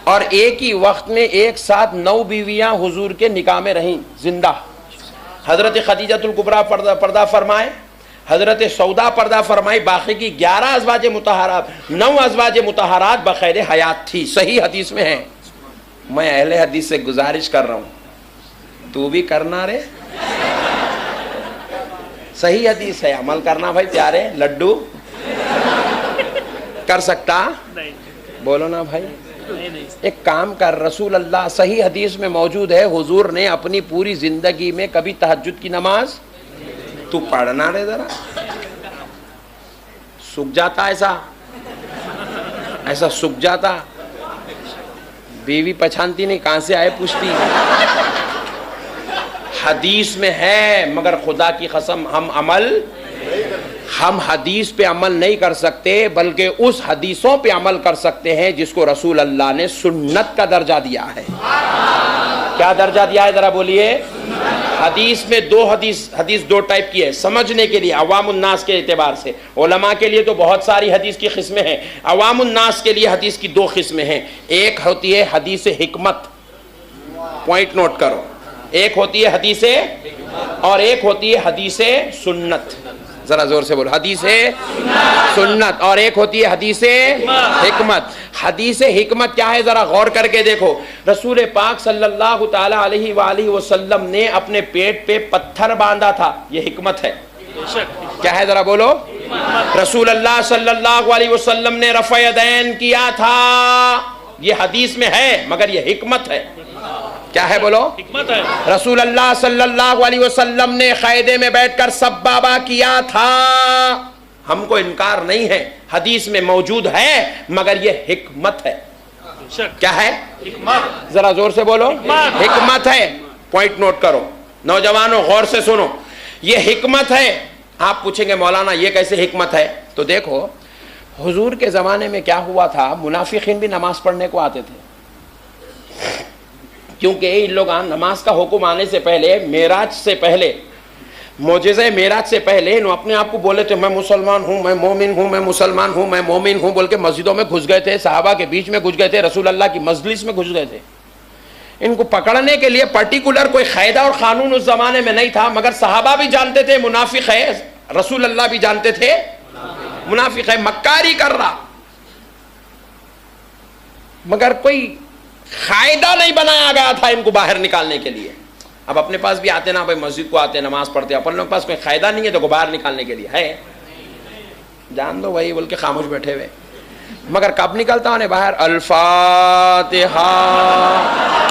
और एक ही वक्त में एक साथ 9 बीवियां हुजूर के निकाह में रहीं जिंदा। हजरत खदीजतुल कुबरा पर्दा फरमाए, हजरत सौदा पर्दा फरमाई, बाकी की 11 अज़वाज मुतहरात 9 अज़वाज मुतहरात बखैर हयात थी। सही हदीस में है। मैं अहले हदीस से गुजारिश कर रहा हूँ, तू भी करना रे, सही हदीस है, अमल करना भाई प्यारे। लड्डू कर सकता नहीं, बोलो ना भाई। नहीं। एक काम कर, रसूल अल्लाह, सही हदीस में मौजूद है, हुजूर ने अपनी पूरी जिंदगी में कभी तहज्जुद की नमाज, तू पढ़ना रे जरा, सूख जाता, ऐसा सूख जाता। बीवी पहचानती नहीं, कहां से आए पूछती। हदीस में है, मगर खुदा की कसम हम हदीस पे अमल नहीं कर सकते, बल्कि उस हदीसों पे अमल कर सकते हैं जिसको रसूल अल्लाह ने सुन्नत का दर्जा दिया है। क्या दर्जा दिया है जरा बोलिए। हदीस में हदीस दो टाइप की है, समझने के लिए अवामुन्नास के एतबार से। उलमा के लिए तो बहुत सारी हदीस की किस्में हैं, अवामुन्नास के लिए हदीस की 2 किस्में हैं। एक होती है हदीस हिकमत, पॉइंट नोट करो, एक होती है हदीस और एक होती है हदीस सुन्नत। जरा जोर से बोलो, हदीस सुन्नत और एक होती है हदीस हिकमत। हदीस हिकमत क्या है जरा गौर करके देखो। रसूल पाक सल्लल्लाहु ताला अलैहि वसल्लम ने अपने पेट पे पत्थर बांधा था, ये हिकमत है। क्या है जरा बोलो। रसूल अल्लाह सल्लल्लाहु अलैहि वसल्लम ने रफ़अ यदैन किया था, ये हदीस में है, मगर ये हिकमत है। क्या है बोलो, हिकमत है। रसूल अल्लाह सल्लल्लाहु अलैहि वसल्लम ने क़ायदे में बैठकर सब्बाबा किया था, हमको इनकार नहीं है, हदीस में मौजूद है, मगर ये हिकमत है। क्या है, हिकमत। जरा जोर से बोलो, हिकमत है। पॉइंट नोट करो, नौजवानों गौर से सुनो, ये हिकमत है। आप पूछेंगे मौलाना ये कैसे हिकमत है, तो देखो हुजूर के ज़माने में क्या हुआ था, मुनाफिकीन भी नमाज पढ़ने को आते थे, क्योंकि इन लोग नमाज का हुक्म आने से पहले, मेराज से पहले, मोजेज़े मेराज से पहले अपने आप को बोले थे मैं मुसलमान हूँ, मैं मोमिन हूँ, मैं मुसलमान हूँ, मैं मोमिन हूँ बोल के मस्जिदों में घुस गए थे, सहाबा के बीच में घुस गए थे, रसूल अल्लाह की मजलिस में घुस गए थे। इनको पकड़ने के लिए पर्टिकुलर कोई कायदा और कानून उस जमाने में नहीं था, मगर सहाबा भी जानते थे मुनाफिक है, रसूल अल्लाह भी जानते थे मुनाफिक है, मक्कारी कर रहा, मगर कोई कायदा नहीं बनाया गया था इनको बाहर निकालने के लिए। अब अपने पास भी आते ना भाई, मस्जिद को आते, नमाज पढ़ते, अपन लोग पास कोई कायदा नहीं है तो बाहर निकालने के लिए है, जान दो भाई बोल के खामोश बैठे हुए। मगर कब निकलता है बाहर, अल-फातिहा,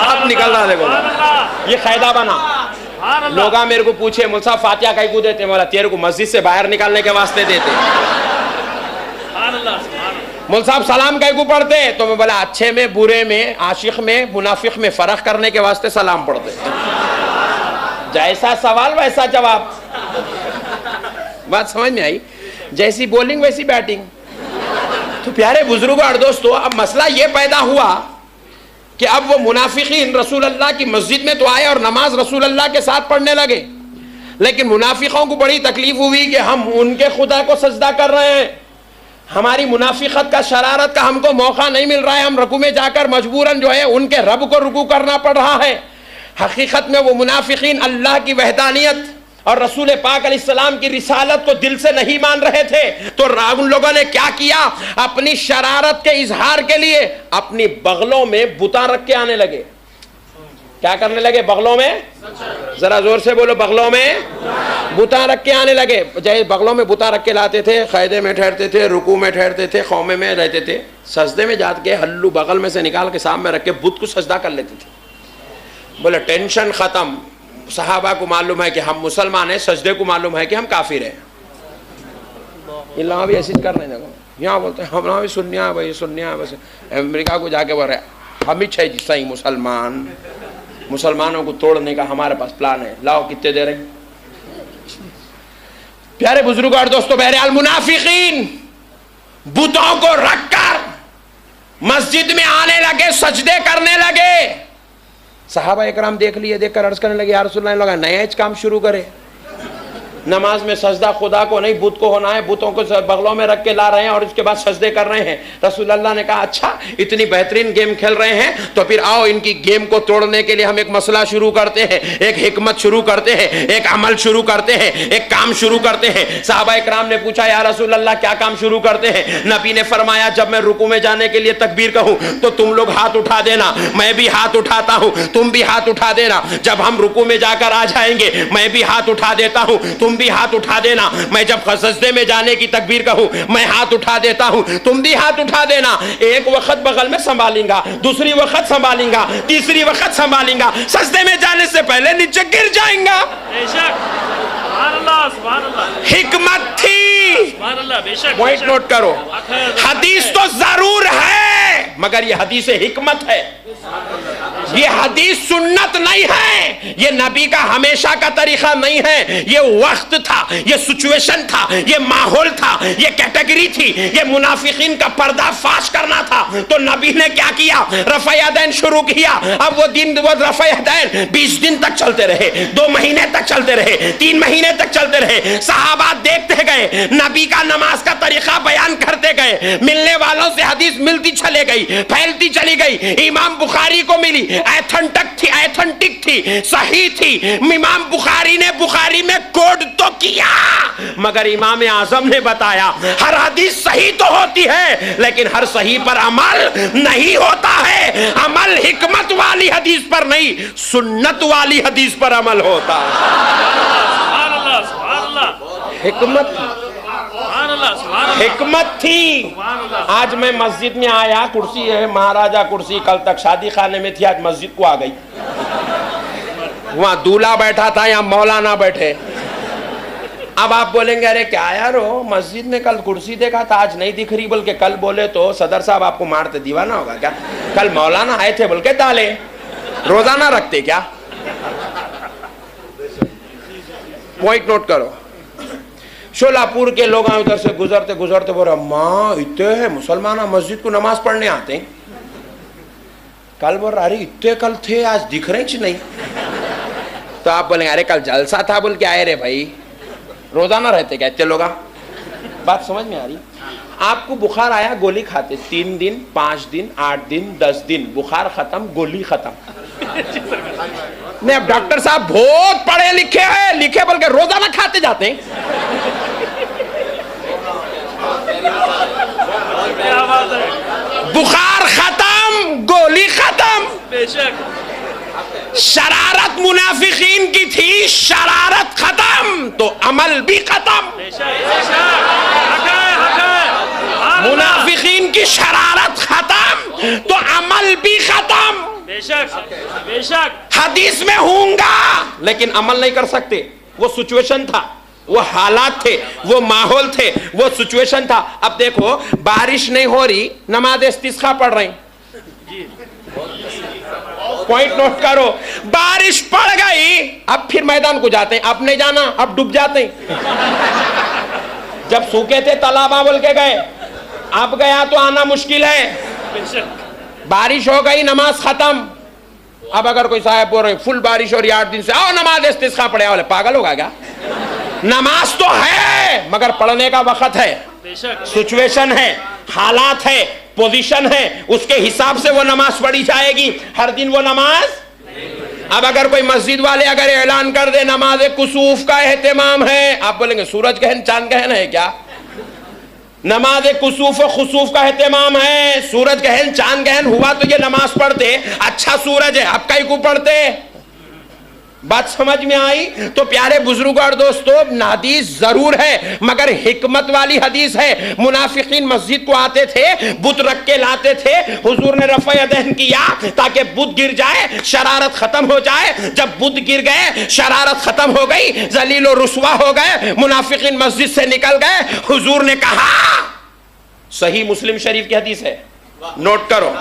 अब निकल रहा। देखो ये कायदा बना। लोग मेरे को पूछे मुल्ला फातिहा कहीं को देते, बोला तेरे को मस्जिद से बाहर निकालने के वास्ते देते। मुल साहब सलाम कहीं को पढ़ते, तो मैं बोला अच्छे में, बुरे में, आशिक में, मुनाफिक में फर्क करने के वास्ते सलाम पढ़ते। जैसा सवाल वैसा जवाब, बात समझ में आई। जैसी बॉलिंग वैसी बैटिंग। तो प्यारे बुजुर्गों और दोस्तों, अब मसला ये पैदा हुआ कि अब वो मुनाफिकीन रसूल अल्लाह की मस्जिद में तो आए और नमाज रसूल अल्लाह के साथ पढ़ने लगे, लेकिन मुनाफिकों को बड़ी तकलीफ हुई कि हम उनके खुदा को सजदा कर रहे हैं, हमारी मुनाफिकत का, शरारत का हमको मौका नहीं मिल रहा है, हम रुकू में जाकर मजबूरन जो है उनके रब को रुकू करना पड़ रहा है। हकीकत में वो मुनाफिकीन अल्लाह की वहदानियत और रसूल पाक अलैहिस्सलाम की रिसालत को दिल से नहीं मान रहे थे। तो उन लोगों ने क्या किया, अपनी शरारत के इजहार के लिए अपनी बगलों में बुता रख के आने लगे। क्या करने लगे, बगलों में, जरा जोर से बोलो, बगलों में बुता रख के आने लगे। जैसे बगलों में बुता रख के लाते थे, क़ायदे में ठहरते थे, रुकू में ठहरते थे, खौमे में रहते थे, सजदे में जाके हल्लू बगल में से निकाल के सामने रख के बुत को सजदा कर लेते थे। बोले टेंशन खत्म, सहाबा को मालूम है कि हम मुसलमान हैं, सजदे को मालूम है कि हम काफिर हैं। यहाँ भी ऐसी करने लगा, यहाँ बोलते हैं हम भी सुन्निया भाई, सुन्निया बस। अमेरिका को जाके बोल रहे हम ही छः सही मुसलमान, मुसलमानों को तोड़ने का हमारे पास प्लान है, लाओ कितने दे रहे। प्यारे बुजुर्ग और दोस्तों, बहरहाल मुनाफिकीन बुतों को रखकर मस्जिद में आने लगे, सजदे करने लगे। सहाबा इकराम देख लिए, देखकर अर्ज करने लगे या रसूलल्लाह, लोग नया काम शुरू करे। नमाज में सजदा खुदा को नहीं बुत को होना है, बुतों को बगलों में रख के ला रहे हैं और उसके बाद सजदे कर रहे हैं। रसूल अल्लाह ने कहा अच्छा इतनी बेहतरीन गेम खेल रहे हैं तो फिर आओ इनकी गेम को तोड़ने के लिए हम एक मसला शुरू करते हैं, एक हिकमत शुरू करते हैं, एक अमल शुरू करते हैं, एक काम शुरू करते हैं। सहाबा इकराम ने पूछा या रसूल अल्लाह क्या काम शुरू करते हैं? नबी ने फरमाया जब मैं रुकू में जाने के लिए तकबीर कहूं तो तुम लोग हाथ उठा देना, मैं भी हाथ उठाता हूं, तुम भी हाथ उठा देना। जब हम रुकू में जाकर आ जाएंगे मैं भी हाथ उठा देता हूं, तुम भी हाथ उठा देना। मैं जब सजदे में जाने की तकबीर कहूं मैं हाथ उठा देता हूं, तुम भी हाथ उठा देना। एक वक्त बगल में संभालेंगा, दूसरी वक्त संभालेंगा, तीसरी वक्त संभालेंगा, सजदे में जाने से पहले नीचे गिर जाएगा। हिकमत थी, पॉइंट नोट करो। हदीस तो जरूर है मगर ये हदीस हिकमत है, ये हदीस सुन्नत नहीं है, ये नबी का हमेशा का तरीका नहीं है। ये वक्त था, ये सिचुएशन था, ये माहौल था, ये कैटेगरी थी, ये मुनाफिकीन का पर्दाफाश करना था। तो नबी ने क्या किया? रफ़ा-ए-यदैन शुरू किया। अब वो रफ़ा-ए-यदैन 20 दिन तक चलते रहे, 2 महीने तक चलते रहे, 3 महीने तक चलते रहे। सहाबा देखते गए, नबी का नमाज का तरीका बयान करते गए, मिलने वालों से हदीस मिलती चले गई, फैलती चली गई। इमाम बुखारी को मिली, एथेंटिक थी, सही थी। इमाम बुखारी ने बुखारी में कोड तो किया मगर इमाम आजम ने बताया हर हदीस सही तो होती है लेकिन हर सही पर अमल नहीं होता है। अमल हिकमत वाली हदीस पर नहीं, सुन्नत वाली हदीस पर अमल होता है। हिकमत थी। आज मैं मस्जिद में आया, कुर्सी है महाराजा कुर्सी, कल तक शादी खाने में थी, आज मस्जिद को आ गई। वहां दूल्हा बैठा था, यहाँ मौलाना बैठे। अब आप बोलेंगे अरे क्या यार हो, मस्जिद में कल कुर्सी देखा था आज नहीं दिख रही, बोल के कल बोले तो सदर साहब आपको मारते, दीवाना होगा क्या? कल मौलाना आए थे बोल के डाले, रोजाना रखते क्या? पॉइंट नोट करो। शोलापुर के लोग उधर से गुजरते गुजरते बोले अम्मा इतने है मुसलमान मस्जिद को नमाज पढ़ने आते हैं। कल बोल रहा अरे इतने कल थे आज दिख रहे कि नहीं? तो आप बोलेंगे अरे कल जलसा था बोल के आए रे भाई, रोजाना रहते क्या इतने लोग? बात समझ में आ रही? आपको बुखार आया गोली खाते, 3 दिन 5 दिन 8 दिन 10 दिन बुखार खत्म, गोली खत्म। नहीं अब डॉक्टर साहब बहुत पढ़े लिखे हैं, लिखे बोल के रोजाना खाते जाते हैं। बुखार खत्म, गोली खत्म। बेशक शरारत मुनाफिकीन की थी, शरारत खत्म तो अमल भी खत्म। मुनाफिकीन की शरारत खत्म तो अमल भी खत्म। बेशक बेशक हदीस में होऊंगा लेकिन अमल नहीं कर सकते। वो सिचुएशन था, वो हालात थे, वो माहौल थे, वो सिचुएशन था। अब देखो बारिश नहीं हो रही, नमाज इस्तिस्का पढ़ रहे हैं। पॉइंट नोट करो, बारिश पड़ गई अब फिर मैदान को जाते हैं, अब नहीं जाना, अब डूब जाते हैं। जब सूखे थे तालाबा बोल के गए, अब गया तो आना मुश्किल है। बारिश हो गई नमाज खत्म। अब अगर कोई साहब बोल रहे फुल बारिश हो रही 8 दिन से, आओ नमाज इस्तिस्का पढ़े, बोले पागल होगा क्या? नमाज तो है मगर पढ़ने का वक्त है, सिचुएशन है, हालात है, पोजीशन है, उसके हिसाब से वो नमाज पढ़ी जाएगी। हर दिन वो नमाज। अब अगर कोई मस्जिद वाले अगर ऐलान कर दे नमाज कुसूफ का एहतमाम है, आप बोलेंगे सूरज गहन चांद गहन है क्या? नमाज कुसूफ और खुसूफ का एहतमाम है। सूरज गहन चांद गहन हुआ तो ये नमाज पढ़ते, अच्छा सूरज है अब कई को पढ़ते। बात समझ में आई? तो प्यारे बुजुर्ग और दोस्तों, हदीस जरूर है मगर हिकमत वाली हदीस है। मुनाफिकीन मस्जिद को आते थे, बुत रख के लाते थे, हुजूर ने रफ़ा-ए-यदैन किया ताकि बुत गिर जाए, शरारत खत्म हो जाए। जब बुत गिर गए, शरारत खत्म हो गई, जलील और रुसवा हो गए, मुनाफिकीन मस्जिद से निकल गए। हुजूर ने कहा, सही मुस्लिम शरीफ की हदीस है, नोट करो,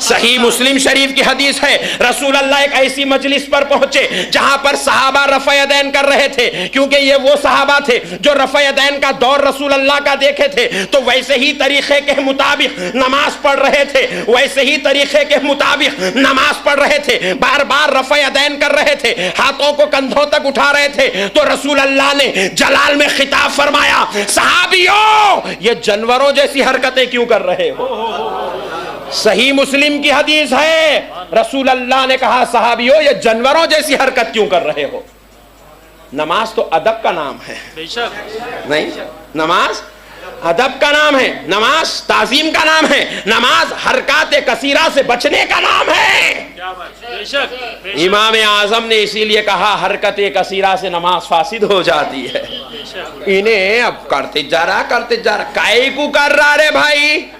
सही मुस्लिम शरीफ की हदीस है, रसूल अल्लाह एक ऐसी मजलिस पर पहुंचे जहां पर सहाबा रफ़-ए-यदैन कर रहे थे, क्योंकि ये वो सहाबा थे जो रफ़-ए-यदैन का दौर रसूल अल्लाह का देखे थे, तो वैसे ही तरीके के मुताबिक नमाज पढ़ रहे थे, वैसे ही तरीके के मुताबिक नमाज पढ़ रहे थे, बार बार रफ़-ए-यदैन कर रहे थे, हाथों को कंधों तक उठा रहे थे। तो रसूल अल्लाह ने जलाल में खिताब फरमाया, सहाबियों ये जानवरों जैसी हरकतें क्यों कर रहे हो? सही मुस्लिम की हदीस है, रसूल अल्लाह ने कहा, सहाबियों ये जानवरों जैसी हरकत क्यों कर रहे हो? नमाज तो अदब का नाम है, नहीं, नमाज अदब का नाम है, नमाज ताजीम का नाम है, नमाज हरकत कसीरा से बचने का नाम है। इमाम आजम ने इसीलिए कहा हरकत कसीरा से नमाज फासिद हो जाती है। इन्हें अब करते जा रहा, काहे को कर रहा रे भाई?